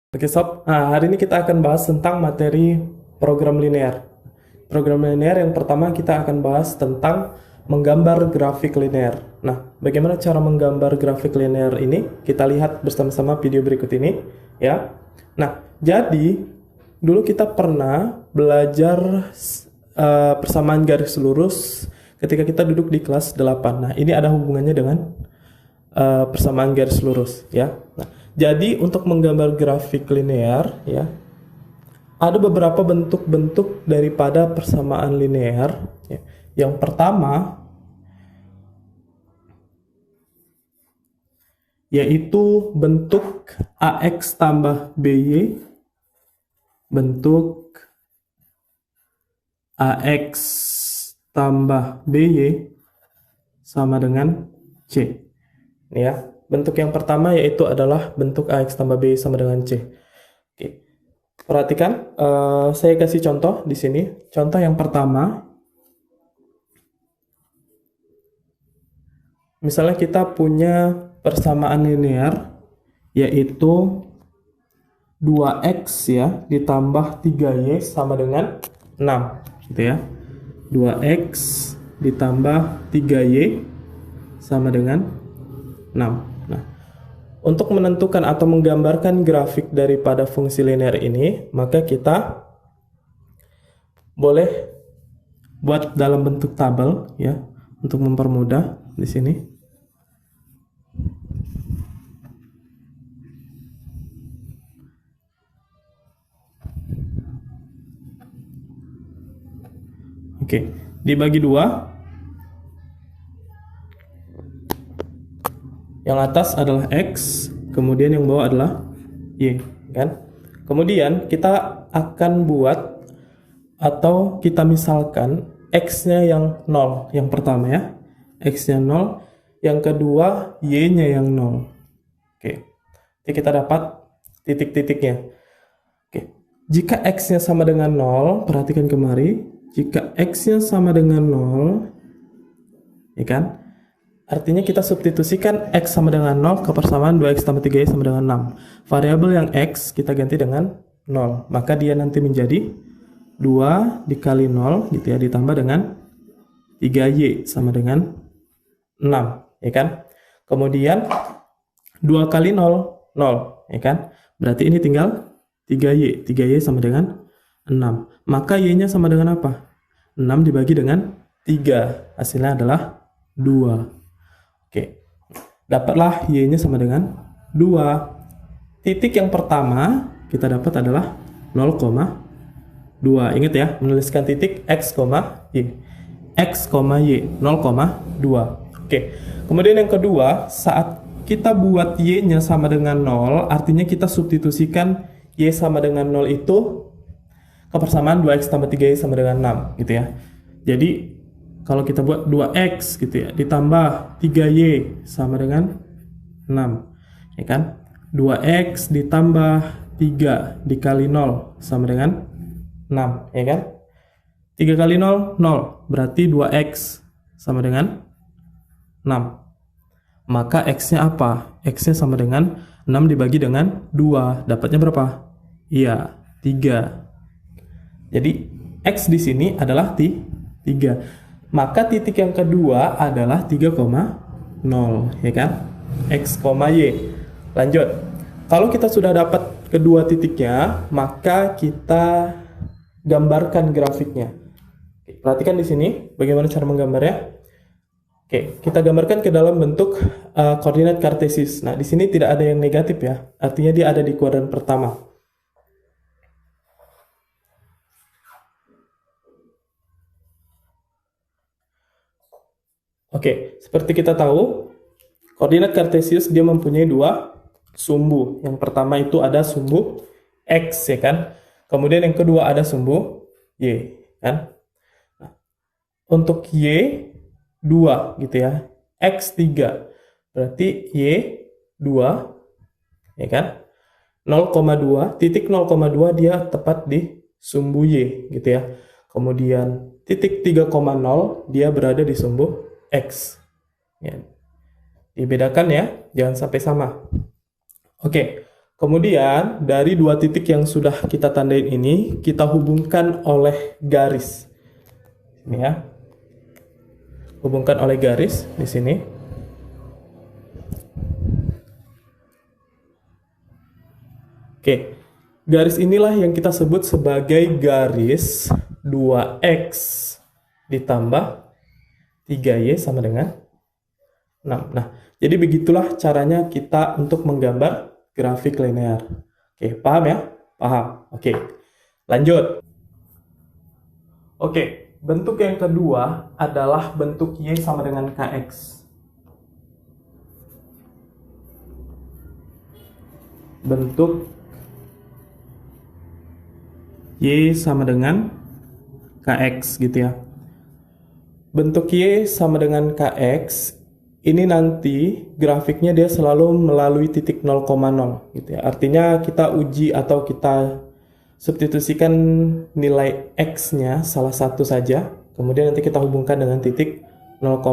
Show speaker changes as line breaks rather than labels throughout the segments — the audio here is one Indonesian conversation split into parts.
Oke sob, nah, hari ini kita akan bahas tentang materi program linear. Program linear yang pertama kita akan bahas tentang menggambar grafik linear. Nah, bagaimana cara menggambar grafik linear ini? Kita lihat bersama-sama video berikut ini, ya. Nah, jadi dulu kita pernah belajar persamaan garis lurus ketika kita duduk di kelas 8. Nah, ini ada hubungannya dengan persamaan garis lurus, ya. Nah, jadi untuk menggambar grafik linear, ya, ada beberapa bentuk-bentuk daripada persamaan linear. Ya. Yang pertama yaitu bentuk AX tambah BY, bentuk AX tambah BY sama dengan C. Ya, bentuk yang pertama yaitu adalah bentuk AX tambah BY sama dengan C. Oke. Perhatikan, saya kasih contoh di sini. Contoh yang pertama, misalnya kita punya persamaan linear yaitu 2x ya ditambah 3y sama dengan 6 gitu ya. 2x ditambah 3y sama dengan 6. Nah, untuk menentukan atau menggambarkan grafik daripada fungsi linear ini, maka kita boleh buat dalam bentuk tabel ya untuk mempermudah di sini. Oke, dibagi dua. Yang atas adalah X, kemudian yang bawah adalah Y, kan? Kemudian kita akan buat atau kita misalkan X-nya yang 0, yang pertama ya. X-nya 0, yang kedua Y-nya yang 0. Oke. Jadi kita dapat titik-titiknya. Oke. Jika X-nya sama dengan 0, perhatikan kemari. Jika X-nya sama dengan 0, ya kan? Artinya kita substitusikan X sama dengan 0 ke persamaan 2X tambah 3Y sama dengan 6. Variabel yang X kita ganti dengan 0. Maka dia nanti menjadi 2 dikali 0 gitu ya, ditambah dengan 3Y sama dengan 6. Ya kan? Kemudian 2 kali 0, 0. Ya kan? Berarti ini tinggal 3Y. 3Y sama dengan 6. Maka Y-nya sama dengan apa? 6 dibagi dengan 3. Hasilnya adalah 2. Oke, dapatlah Y-nya sama dengan 2. Titik yang pertama kita dapat adalah 0,2. Ingat ya, menuliskan titik X, Y. X, Y, 0,2. Oke, kemudian yang kedua, saat kita buat Y-nya sama dengan 0, artinya kita substitusikan Y sama dengan 0 itu ke persamaan 2X tambah 3Y sama dengan 6, gitu ya. Jadi kalau kita buat 2X gitu ya, ditambah 3Y sama dengan 6. Ya kan? 2X ditambah 3 dikali 0 sama dengan 6. Ya kan? 3 kali 0, 0. Berarti 2X sama dengan 6. Maka X-nya apa? X-nya sama dengan 6 dibagi dengan 2. Dapatnya berapa? Iya, 3. Jadi X di sini adalah 3. Maka titik yang kedua adalah 3,0, ya kan? X, Y. Lanjut. Kalau kita sudah dapat kedua titiknya, maka kita gambarkan grafiknya. Perhatikan di sini bagaimana cara menggambarnya. Oke, kita gambarkan ke dalam bentuk koordinat kartesius. Nah, di sini tidak ada yang negatif ya. Artinya dia ada di kuadran pertama. Oke, seperti kita tahu, koordinat kartesius dia mempunyai dua sumbu. Yang pertama itu ada sumbu X, ya kan? Kemudian yang kedua ada sumbu Y, kan? Nah, untuk Y, 2 gitu ya. X, 3. Berarti Y, 2, ya kan? 0,2, titik 0,2 dia tepat di sumbu Y, gitu ya. Kemudian titik 3,0 dia berada di sumbu X. Ya. Dibedakan ya, jangan sampai sama. Oke, Kemudian dari dua titik yang sudah kita tandain ini, kita hubungkan oleh garis. Ini ya. Hubungkan oleh garis di sini. Oke. Garis inilah yang kita sebut sebagai garis 2x ditambah 3y sama dengan 6. Nah, jadi begitulah caranya kita untuk menggambar grafik linear. Oke, paham ya? Paham. Oke, lanjut. Oke, bentuk yang kedua adalah bentuk y sama dengan kx. Bentuk y sama dengan kx gitu ya. Bentuk y sama dengan kx ini nanti grafiknya dia selalu melalui titik 0,0 gitu ya. Artinya kita uji atau kita substitusikan nilai x-nya salah satu saja, kemudian nanti kita hubungkan dengan titik 0,0.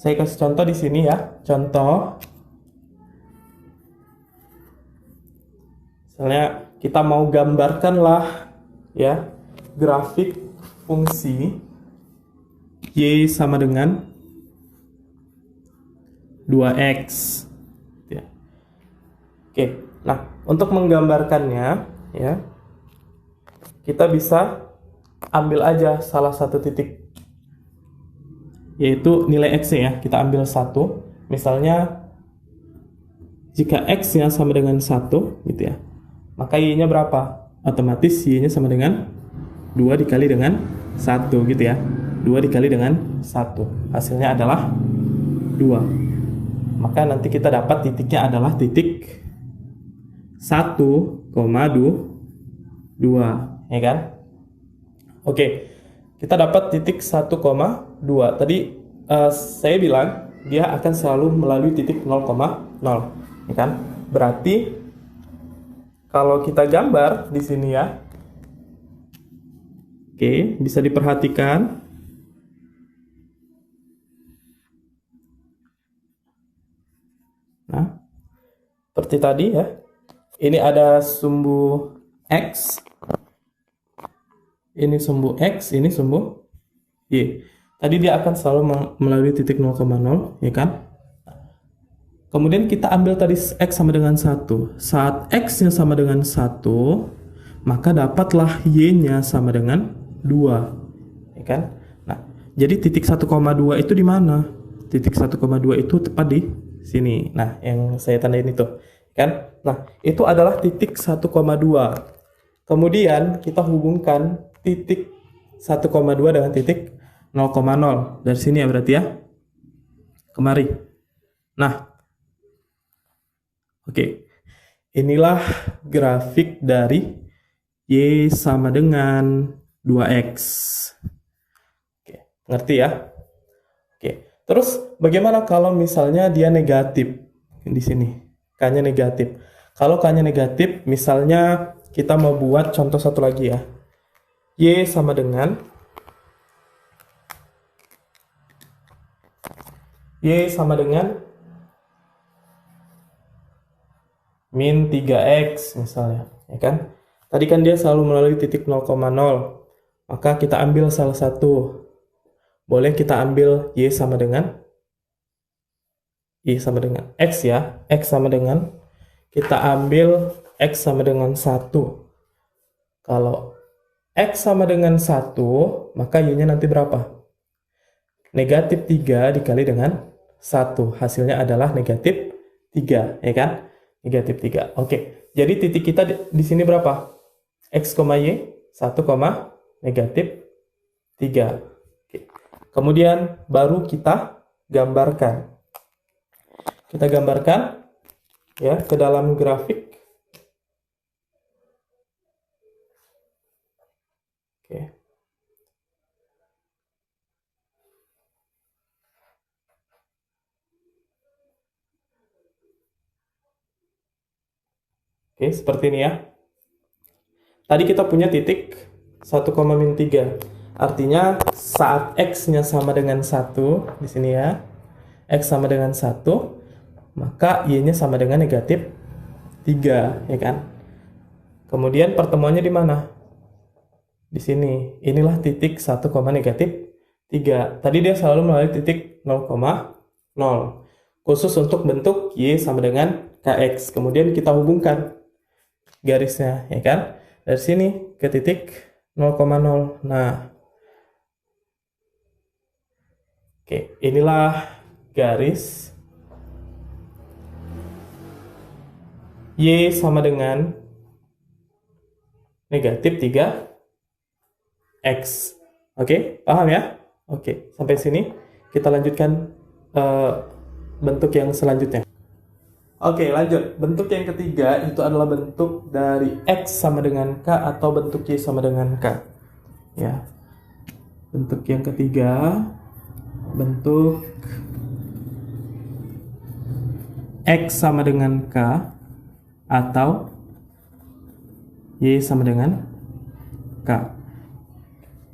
Saya kasih contoh di sini ya. Contoh misalnya kita mau gambarkanlah ya grafik fungsi y sama dengan 2x ya. Oke, nah untuk menggambarkannya ya kita bisa ambil aja salah satu titik, yaitu nilai x ya, kita ambil 1. Misalnya jika x nya sama dengan 1 gitu ya, maka y nya berapa? Otomatis y nya sama dengan 2 dikali dengan 1 gitu ya. 2 dikali dengan 1, hasilnya adalah 2. Maka nanti kita dapat titiknya adalah titik 1,2 ya kan? Oke, kita dapat titik 1,2. Tadi saya bilang dia akan selalu melalui titik 0,0 ya kan? Berarti kalau kita gambar di sini ya, oke, bisa diperhatikan. Nah, seperti tadi ya, ini ada sumbu X, ini sumbu X, ini sumbu Y. Tadi dia akan selalu melalui titik 0,0, ya kan? Kemudian kita ambil tadi X sama dengan 1. Saat X-nya sama dengan 1, maka dapatlah Y-nya sama dengan 2, ya kan? Nah, jadi titik 1,2 itu di mana? Titik 1,2 itu tepat di sini. Nah, yang saya tandain itu kan. Nah, itu adalah titik 1,2. Kemudian kita hubungkan titik 1,2 dengan titik 0,0 dari sini ya berarti ya. Kemari. Nah, oke. Inilah grafik dari y sama dengan 2x. Oke, ngerti ya? Oke. Terus bagaimana kalau misalnya dia negatif di sini? K-nya negatif. Kalau K-nya negatif, misalnya kita mau buat contoh satu lagi ya. Y sama dengan min 3x misalnya, ya kan? Tadi kan dia selalu melalui titik 0,0. Maka kita ambil salah satu. Boleh kita ambil y sama dengan x ya. X sama dengan, kita ambil x sama dengan 1. Kalau x sama dengan 1, maka y-nya nanti berapa? Negatif 3 dikali dengan 1. Hasilnya adalah negatif 3, ya kan? Negatif 3. Oke, jadi titik kita di sini berapa? X, Y, 1, negatif 3. Oke. Kemudian baru kita gambarkan. Kita gambarkan ya ke dalam grafik. Oke. Oke, seperti ini ya. Tadi kita punya titik 1,-3. Artinya saat x-nya sama dengan 1 di sini ya. X sama dengan 1, maka Y-nya sama dengan negatif 3, ya kan? Kemudian pertemuannya di mana? Di sini. Inilah titik 1, negatif 3. Tadi dia selalu melalui titik 0,0. Khusus untuk bentuk Y sama dengan KX. Kemudian kita hubungkan garisnya, ya kan? Dari sini ke titik 0,0. Nah, oke, inilah garis Y sama dengan negatif 3X. Oke, paham ya? Oke, sampai sini kita lanjutkan bentuk yang selanjutnya. Oke, lanjut. Bentuk yang ketiga itu adalah bentuk dari X sama dengan K atau bentuk Y sama dengan K. Ya. Bentuk yang ketiga, bentuk X sama dengan K atau Y sama dengan K.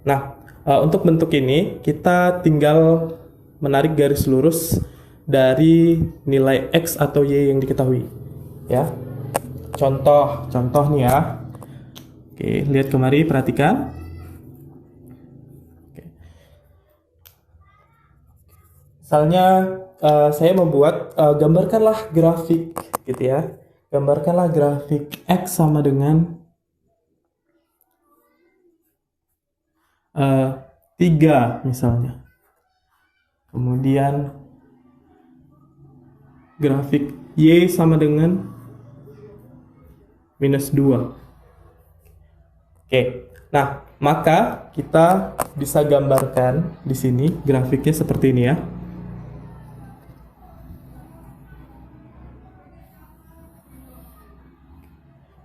Nah, untuk bentuk ini kita tinggal menarik garis lurus dari nilai X atau Y yang diketahui, ya. Contoh nih ya. Oke, lihat kemari, perhatikan. Oke. Misalnya saya membuat gambarkanlah grafik gitu ya. Gambarkanlah grafik X sama dengan 3 misalnya. Kemudian grafik Y sama dengan -2. Oke. Nah, maka kita bisa gambarkan di sini grafiknya seperti ini ya.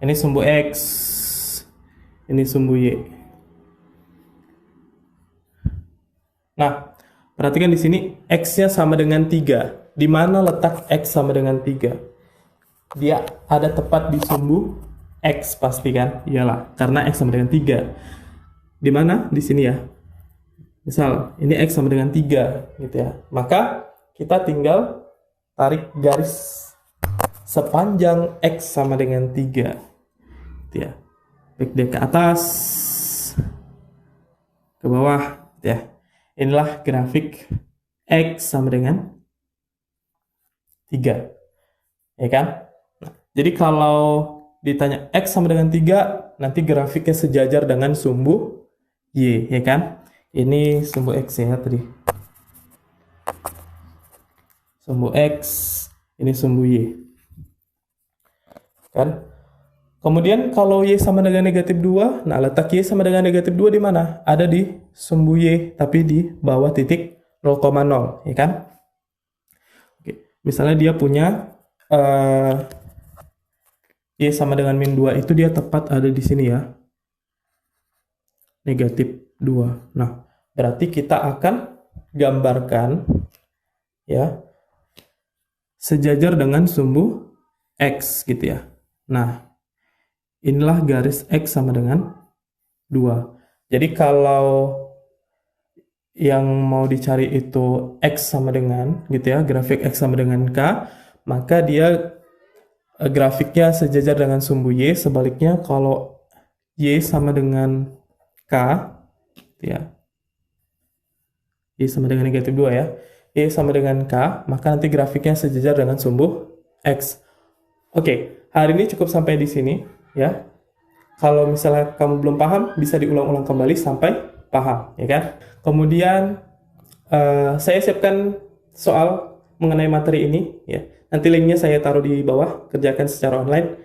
Ini sumbu X, ini sumbu Y. Nah, perhatikan di sini X-nya sama dengan 3. Di mana letak X sama dengan 3? Dia ada tepat di sumbu X pasti kan? Iyalah, karena X sama dengan 3. Di mana? Di sini ya. Misal, ini X sama dengan 3 gitu ya. Maka kita tinggal tarik garis sepanjang X sama dengan 3 gitu ya. Baik dari ke atas ke bawah gitu ya. Inilah grafik X sama dengan 3, ya kan? Nah, jadi kalau ditanya X sama dengan 3, nanti grafiknya sejajar dengan sumbu Y, ya kan? Ini sumbu X ya tadi. Sumbu X, ini sumbu Y. Kan? Kemudian kalau Y sama dengan negatif 2, nah letak Y sama dengan negatif 2 di mana? Ada di sumbu Y, tapi di bawah titik 0,0, ya kan? Oke. Misalnya dia punya Y sama dengan -2, itu dia tepat ada di sini ya. Negatif 2. Nah, berarti kita akan gambarkan ya sejajar dengan sumbu X gitu ya. Nah, inilah garis X sama dengan 2. Jadi kalau yang mau dicari itu X sama dengan gitu ya, grafik X sama dengan K, maka dia grafiknya sejajar dengan sumbu Y. Sebaliknya kalau Y sama dengan K ya, Y sama dengan negatif 2 ya, Y sama dengan K, maka nanti grafiknya sejajar dengan sumbu X. Oke, hari ini cukup sampai di sini ya. Kalau misalnya kamu belum paham, bisa diulang-ulang kembali sampai paham, ya kan? Kemudian saya siapkan soal mengenai materi ini ya. Nanti linknya saya taruh di bawah, kerjakan secara online.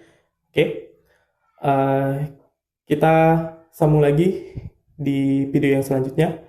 Oke. Kita sambung lagi di video yang selanjutnya.